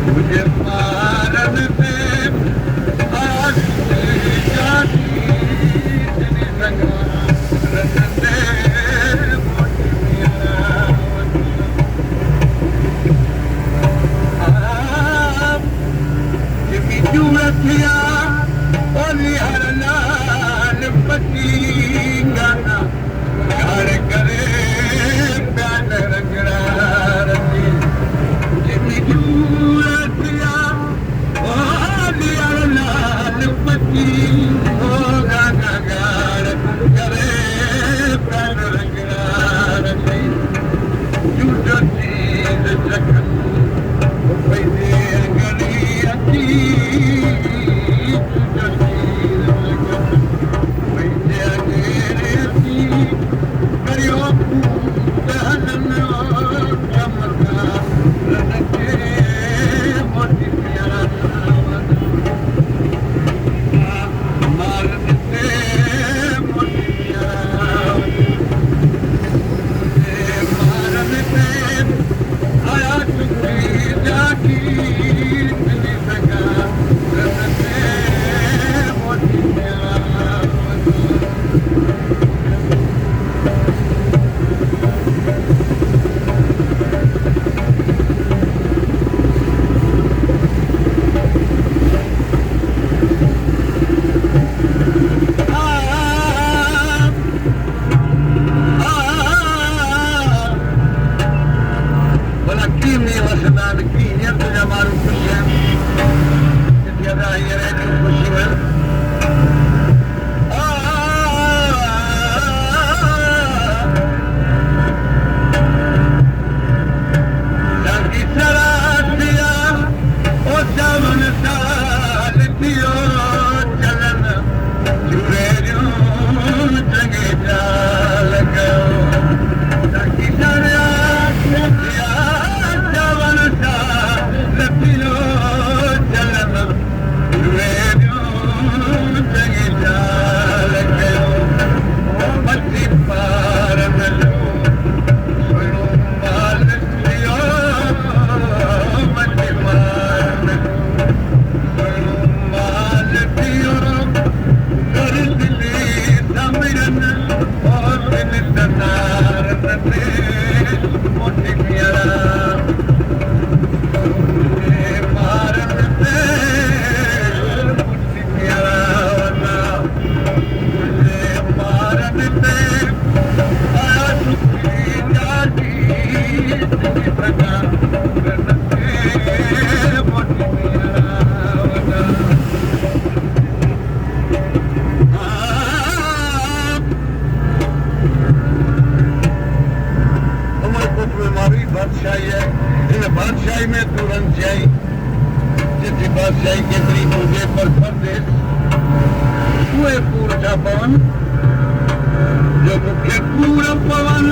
तुझे मारन ते आशिक़ जाती तेरी संगा रखंदे मोटी जिमी जुए थिया ओली हर लाल पती गाना यार करे प्यार रंगड़ा रंगी जिमी जुए थिया ओली हर लाल पती ओ गाना यार करे प्यार रंगड़ा रंगी जुटो चीज जखन पैदे गली अची बादशाही में तुरंत जाई जिथे बादशाही केतरी हुजे पर परदेस उहे पूर जा पवन जो मूंखे पूर पवन